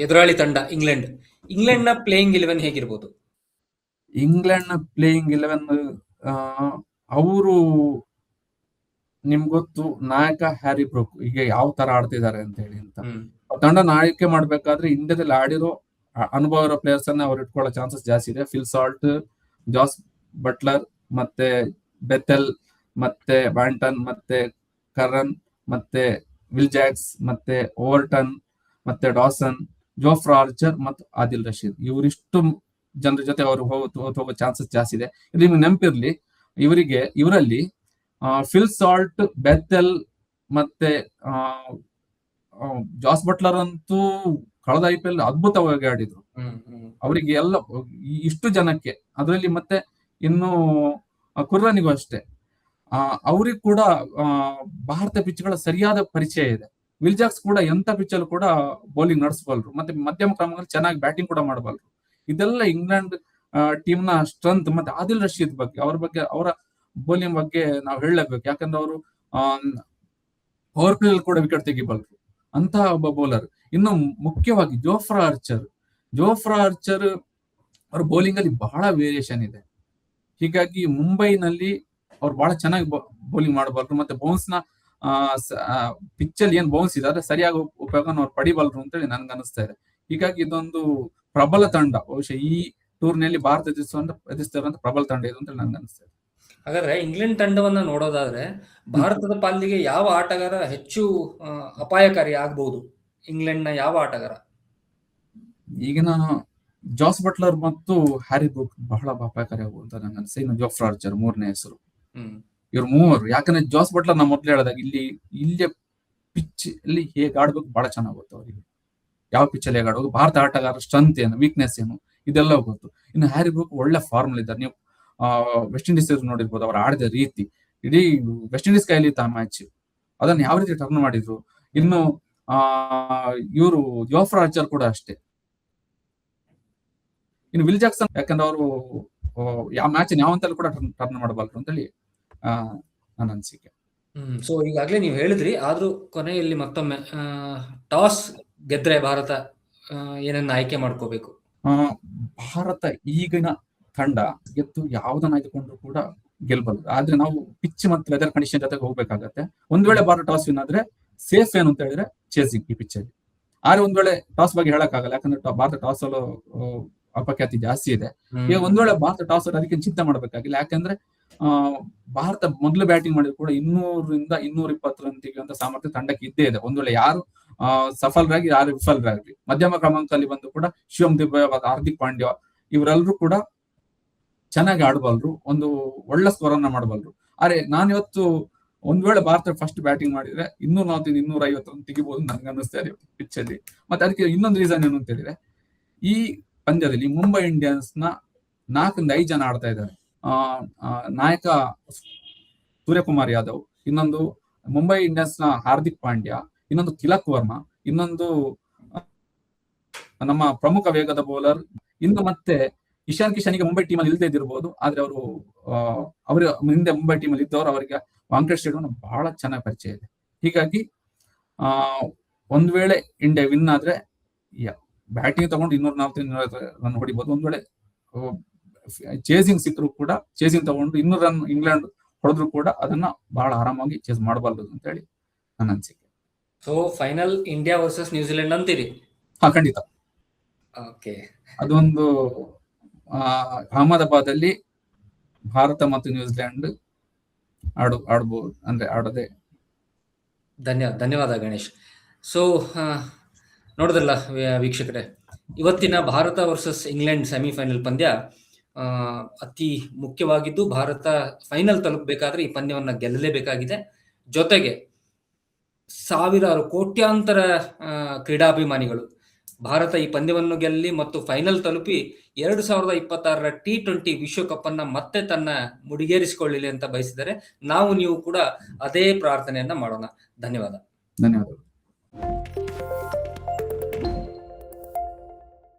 ಎದುರಾಳಿ ತಂಡ ಇಂಗ್ಲೆಂಡ್ ನ ಪ್ಲೇಯಿಂಗ್ 11 ಹೇಗಿರ್ಬೋದು?
ಇಂಗ್ಲೆಂಡ್ ನ ಪ್ಲೇಯಿಂಗ್ 11 ಅವರು ನಿಮ್ಗೊತ್ತು, ನಾಯಕ ಹ್ಯಾರಿ ಬ್ರೂಕ್ ಈಗ ಯಾವ ತರ ಆಡ್ತಿದ್ದಾರೆ ಅಂತ ಹೇಳಿ ಅಂತ. ತಂಡ ಆಯ್ಕೆ ಮಾಡ್ಬೇಕಾದ್ರೆ ಇಂಡಿಯಾದಲ್ಲಿ ಆಡಿರೋ ಅನುಭವ ಇರೋ ಪ್ಲೇಯರ್ಸ್ ಅನ್ನ ಅವ್ರು ಇಟ್ಕೊಳ್ಳೋ ಚಾನ್ಸಸ್ ಜಾಸ್ತಿ ಇದೆ. ಫಿಲ್ ಸಾಲ್ಟ್, ಜಾಸ್ ಬಟ್ಲರ್, ಮತ್ತೆ ಬೆಥೆಲ್, ಮತ್ತೆ ಬ್ಯಾಂಟನ್, ಮತ್ತೆ ಕರನ್, ಮತ್ತೆ ವಿಲ್ ಜಾಕ್ಸ್, ಮತ್ತೆ ಓವರ್ಟನ್, ಮತ್ತೆ ಡಾಸನ್, ಜೋಫ್ರಾ ಆರ್ಚರ್ ಮತ್ತು ಆದಿಲ್ ರಶೀದ್, ಇವರಿಷ್ಟು ಜನರ ಜೊತೆ ಅವರು ಹೋಗೋ ಚಾನ್ಸಸ್ ಜಾಸ್ತಿ ಇದೆ. ಇದು ನಿಮ್ಗೆ ನೆನಪಿರ್ಲಿ, ಇವರಲ್ಲಿ ಫಿಲ್ ಸಾಲ್ಟ್, ಬೆಥೆಲ್ ಮತ್ತೆ ಜಾಸ್ ಬಟ್ಲರ್ ಅಂತೂ ಕಳೆದ IPL ಅದ್ಭುತವಾಗಿ ಆಡಿದ್ರು. ಅವರಿಗೆ ಎಲ್ಲ ಇಷ್ಟು ಜನಕ್ಕೆ, ಅದರಲ್ಲಿ ಮತ್ತೆ ಇನ್ನು ಕುರ್ರಾನಿಗೂ ಅಷ್ಟೇ, ಅವ್ರಿಗೆ ಕೂಡ ಭಾರತ ಪಿಚ್ಗಳ ಸರಿಯಾದ ಪರಿಚಯ ಇದೆ. ವಿಲ್ ಜಾಕ್ಸ್ ಕೂಡ ಎಂತ ಪಿಚ್ ಅಲ್ಲಿ ಕೂಡ ಬೌಲಿಂಗ್ ನಡೆಸಬಲ್ರು, ಮತ್ತೆ ಮಧ್ಯಮ ಕ್ರಮದಲ್ಲಿ ಚೆನ್ನಾಗಿ ಬ್ಯಾಟಿಂಗ್ ಕೂಡ ಮಾಡಬಲ್ರು. ಇದೆಲ್ಲ ಇಂಗ್ಲೆಂಡ್ ಟೀಮ್ ನ ಸ್ಟ್ರೆಂತ್. ಮತ್ತೆ ಆದಿಲ್ ರಶೀದ್ ಅವರ ಬೌಲಿಂಗ್ ಬಗ್ಗೆ ನಾವು ಹೇಳಲೇಬೇಕು. ಯಾಕಂದ್ರೆ ಅವರು ಪವರ್ ಪ್ಲೇ ಕೂಡ ವಿಕೆಟ್ ತೆಗಿಬಲ್ರು, ಅಂತಹ ಒಬ್ಬ ಬೌಲರ್. ಇನ್ನು ಮುಖ್ಯವಾಗಿ ಜೋಫ್ರಾ ಆರ್ಚರ್ ಅವರ ಬೌಲಿಂಗ್ ಅಲ್ಲಿ ಬಹಳ ವೇರಿಯೇಷನ್ ಇದೆ. ಹೀಗಾಗಿ ಮುಂಬೈನಲ್ಲಿ ಅವ್ರು ಬಹಳ ಚೆನ್ನಾಗಿ ಬೌಲಿಂಗ್ ಮಾಡಬಲ್ಲರು, ಮತ್ತೆ ಬೌನ್ಸ್ ನ ಪಿಚ್ ಅಲ್ಲಿ ಏನ್ ಬೌನ್ಸ್ ಇದೆ ಅದ್ರ ಸರಿಯಾಗಿ ಉಪಯೋಗನ ಅವ್ರು ಪಡಿಬಲ್ರು ಅಂತೇಳಿ ನನ್ಗೆ ಅನಿಸ್ತಾ ಇದೆ. ಹೀಗಾಗಿ ಇದೊಂದು ಪ್ರಬಲ ತಂಡ, ಬಹುಶಃ ಈ ಟೂರ್ನಿಯಲ್ಲಿ ಭಾರತ ಎದುರಿಸ್ತಿರುವಂತ ಪ್ರಬಲ ತಂಡ ಇದು ಅಂತ ನನ್ಗೆ ಅನಿಸ್ತಾ ಇದೆ.
ಹಾಗಾದ್ರೆ ಇಂಗ್ಲೆಂಡ್ ತಂಡವನ್ನ ನೋಡೋದಾದ್ರೆ ಭಾರತದ ಪಾಲಿಗೆ ಯಾವ ಆಟಗಾರ ಹೆಚ್ಚು ಅಪಾಯಕಾರಿ ಆಗ್ಬಹುದು? ಇಂಗ್ಲೆಂಡ್ನ ಯಾವ ಆಟಗಾರ?
ಈಗಿನ ಜಾಸ್ ಬಟ್ಲರ್ ಮತ್ತು ಹ್ಯಾರಿ ಬ್ರೂಕ್ ಬಹಳ ಅಪಾಯಕಾರಿ ಆಗ್ಬೋದು ಅಂತ ನಂಗೆ ಅನಿಸ್ತದೆ. ಇನ್ನು ಜೋಫ್ರಾ ಆರ್ಚರ್ ಮೂರನೇ ಹೆಸರು. ಇವ್ರು ಮೂವರು, ಯಾಕಂದ್ರೆ ಜಾಸ್ ಬಟ್ಲರ್ ನಾ ಮೊದ್ಲು ಹೇಳಿದಾಗ ಇಲ್ಲೇ ಪಿಚ್ ಅಲ್ಲಿ ಹೇಗೆ ಆಡ್ಬೇಕು ಬಹಳ ಚೆನ್ನಾಗಿ ಗೊತ್ತು ಅವರಿಗೆ. ಯಾವ ಪಿಚ್ ಅಲ್ಲಿ ಹೇಗೆ ಆಡ್ಬೇಕು, ಭಾರತ ಆಟಗಾರ ಸ್ಟ್ರೆಂತ್ ಏನು, ವೀಕ್ನೆಸ್ ಏನು, ಇದೆಲ್ಲ ಗೊತ್ತು. ಇನ್ನು ಹ್ಯಾರಿ ಬ್ರೂಕ್ ಒಳ್ಳೆ ಫಾರ್ಮ್ ಇದ್ದಾರೆ. ನೀವು ವೆಸ್ಟ್ ಇಂಡೀಸ್ ನೋಡಿರ್ಬೋದು, ಅವ್ರು ಆಡಿದ ರೀತಿ, ಇಡೀ ವೆಸ್ಟ್ ಇಂಡೀಸ್ ಕೈಲಿ ಇತ್ತು ಆ ಮ್ಯಾಚ್, ಅದನ್ನ ಯಾವ ರೀತಿ ಟರ್ನ್ ಮಾಡಿದ್ರು. ಇನ್ನು ಇವರು ಜೋಫ್ರಾ ಆರ್ಚರ್ ಕೂಡ ಅಷ್ಟೇ. ಇನ್ನು ವಿಲ್ ಜಾಕ್ಸನ್, ಯಾಕಂದ್ರೆ ಅವರು ಯಾವ ಮ್ಯಾಚ್ ಯಾವಂತಲ್ಲಿ ಕೂಡ ಟರ್ನ್ ಮಾಡಬಾರ್ದು ಅಂತೇಳಿ ನನ್ನ ಅನಿಸಿಕೆ.
ಸೊ ಈಗಾಗಲೇ ನೀವು ಹೇಳಿದ್ರಿ, ಆದ್ರೂ ಕೊನೆಯಲ್ಲಿ ಮತ್ತೊಮ್ಮೆ ಟಾಸ್ ಗೆದ್ರೆ ಭಾರತ ಏನನ್ನ ಆಯ್ಕೆ ಮಾಡ್ಕೋಬೇಕು?
ಭಾರತ ಈಗಿನ ತಂಡ ಗೆದ್ದು ಯಾವ್ದನ್ನ ಆಯ್ದುಕೊಂಡ್ರು ಕೂಡ ಗೆಲ್ಬಲ್ಲ. ಆದ್ರೆ ನಾವು ಪಿಚ್ ಮತ್ತು ವೆದರ್ ಕಂಡೀಷನ್ ಜೊತೆಗೆ ಹೋಗ್ಬೇಕಾಗತ್ತೆ. ಒಂದ್ ವೇಳೆ ಭಾರತ ಟಾಸ್ ವಿನ್ ಆದ್ರೆ ಸೇಫ್ ಏನು ಅಂತ ಹೇಳಿದ್ರೆ ಚೇಸಿಂಗ್ ಈ ಪಿಚ್ ಅಲ್ಲಿ. ಆದ್ರೆ ಒಂದ್ ವೇಳೆ ಟಾಸ್ ಬಗ್ಗೆ ಹೇಳಕ್ಕಾಗಲ್ಲ, ಯಾಕಂದ್ರೆ ಭಾರತ ಟಾಸ್ ಅಲ್ಲೂ ಅಪಖ್ಯಾತಿ ಜಾಸ್ತಿ ಇದೆ. ಈಗ ಒಂದ್ ವೇಳೆ ಭಾರತ ಟಾಸ್ ಅದಕ್ಕೆ ಚಿಂತೆ ಮಾಡ್ಬೇಕಾಗಿಲ್ಲ, ಯಾಕಂದ್ರೆ ಭಾರತ ಮೊದಲು ಬ್ಯಾಟಿಂಗ್ ಮಾಡಿದ್ರು ಕೂಡ 200 ರಿಂದ 220 ರನ್ ತೆಗೆಯುವಂತ ಸಾಮರ್ಥ್ಯ ತಂಡಕ್ಕೆ ಇದ್ದೇ ಇದೆ. ಒಂದ್ ವೇಳೆ ಯಾರು ಸಫಲರಾಗಿ ಯಾರು ವಿಫಲರಾಗ್ಲಿ, ಮಧ್ಯಮ ಕ್ರಮಾಂಕದಲ್ಲಿ ಬಂದು ಕೂಡ ಶಿವಮ್ ದುಬೆ, ಹಾರ್ದಿಕ್ ಪಾಂಡ್ಯ ಇವರೆಲ್ಲರೂ ಕೂಡ ಚೆನ್ನಾಗಿ ಆಡಬಲ್ರು, ಒಂದು ಒಳ್ಳೆ ಸ್ಕೋರ್ ಅನ್ನ ಮಾಡಬಲ್ರು. ಆದ್ರೆ ನಾನಿವತ್ತು ಒಂದ್ ವೇಳೆ ಭಾರತ ಫಸ್ಟ್ ಬ್ಯಾಟಿಂಗ್ ಮಾಡಿದ್ರೆ 240 250 ರನ್ ತೆಗಿಬಹುದು ನನ್ಗೆ ಅನ್ನಿಸ್ತಾ ಇದೆ ಪಿಚ್ ಅಲ್ಲಿ. ಮತ್ತೆ ಅದಕ್ಕೆ ಇನ್ನೊಂದು ರೀಸನ್ ಏನು ಅಂತ ಹೇಳಿದ್ರೆ, ಈ ಪಂದ್ಯದಲ್ಲಿ ಮುಂಬೈ ಇಂಡಿಯನ್ಸ್ ನ 4 ರಿಂದ 5 ಜನ ಆಡ್ತಾ ಇದ್ದಾರೆ. ನಾಯಕ ಸೂರ್ಯಕುಮಾರ್ ಯಾದವ್, ಇನ್ನೊಂದು ಮುಂಬೈ ಇಂಡಿಯನ್ಸ್ ನ ಹಾರ್ದಿಕ್ ಪಾಂಡ್ಯ, ಇನ್ನೊಂದು ತಿಲಕ್ ವರ್ಮಾ, ಇನ್ನೊಂದು ನಮ್ಮ ಪ್ರಮುಖ ವೇಗದ ಬೌಲರ್, ಇನ್ನು ಮತ್ತೆ ಇಶಾನ್ ಕಿಶನ್ಗೆ ಮುಂಬೈ ಟೀಮ್ ಅಲ್ಲಿ ಇಲ್ಲದೆ ಇದ್ದಿರಬಹುದು, ಆದ್ರೆ ಅವರು ಹಿಂದೆ ಮುಂಬೈ ಟೀಮ್ ಅಲ್ಲಿ ಇದ್ದವರು, ಅವರಿಗೆ ವಾಂಕಡೇ ಸ್ಟೇಡಿಯಂ ಬಹಳ ಚೆನ್ನಾಗಿ ಪರಿಚಯ ಇದೆ. ಹೀಗಾಗಿ ಒಂದ್ ವೇಳೆ ಇಂಡಿಯಾ ವಿನ್ ಆದ್ರೆ ಬ್ಯಾಟಿಂಗ್ ತಗೊಂಡು 240 ರನ್ ಹೊಡಿಬಹುದು. ಒಂದ್ ವೇಳೆ ಚೇಸಿಂಗ್ ಸಿಕ್ಕರು ಕೂಡ, ಚೇಸಿಂಗ್ ತಗೊಂಡು 200 ರನ್ ಇಂಗ್ಲೆಂಡ್ ಹೊಡೆದ್ರು ಕೂಡ ಅದನ್ನ ಬಹಳ ಆರಾಮಾಗಿ ಚೇಸ್ ಮಾಡಬಾರದು ಅಂತ ಹೇಳಿ ನನ್ನ ಅನಿಸಿಕೆ.
So final India versus New Zealand ಅಂತೀರಿ?
ಖಂಡಿತ.
ಓಕೆ,
ಅದೊಂದು ಅಹಮದಾಬಾದ್ ಅಲ್ಲಿ ಭಾರತ ಮತ್ತು ನ್ಯೂಜಿಲೆಂಡ್ ಆಡಬಹುದು ಅಂದ್ರೆ ಆಡೋದೇ.
ಧನ್ಯವಾದ ಗಣೇಶ್. ಸೊ ನೋಡಿದ್ರಲ್ಲ ವೀಕ್ಷಕರೇ, ಇವತ್ತಿನ ಭಾರತ ವರ್ಸಸ್ ಇಂಗ್ಲೆಂಡ್ ಸೆಮಿಫೈನಲ್ ಪಂದ್ಯ ಅತಿ ಮುಖ್ಯವಾಗಿದ್ದು, ಭಾರತ ಫೈನಲ್ ತಲುಪಬೇಕಾದ್ರೆ ಈ ಪಂದ್ಯವನ್ನ ಗೆಲ್ಲಲೇಬೇಕಾಗಿದೆ. ಜೊತೆಗೆ ಸಾವಿರಾರು ಕೋಟ್ಯಾಂತರ ಕ್ರೀಡಾಭಿಮಾನಿಗಳು ಭಾರತ ಈ ಪಂದ್ಯವನ್ನು ಗೆಲ್ಲಿ ಮತ್ತು ಫೈನಲ್ ತಲುಪಿ 2026ರ T20 ವಿಶ್ವಕಪ್ ಅನ್ನ ಮತ್ತೆ ತನ್ನ ಮುಡಿಗೇರಿಸಿಕೊಳ್ಳಲಿ ಅಂತ ಬಯಸಿದರೆ ನೀವು ಕೂಡ ಅದೇ ಪ್ರಾರ್ಥನೆಯನ್ನ ಮಾಡೋಣ. ಧನ್ಯವಾದ.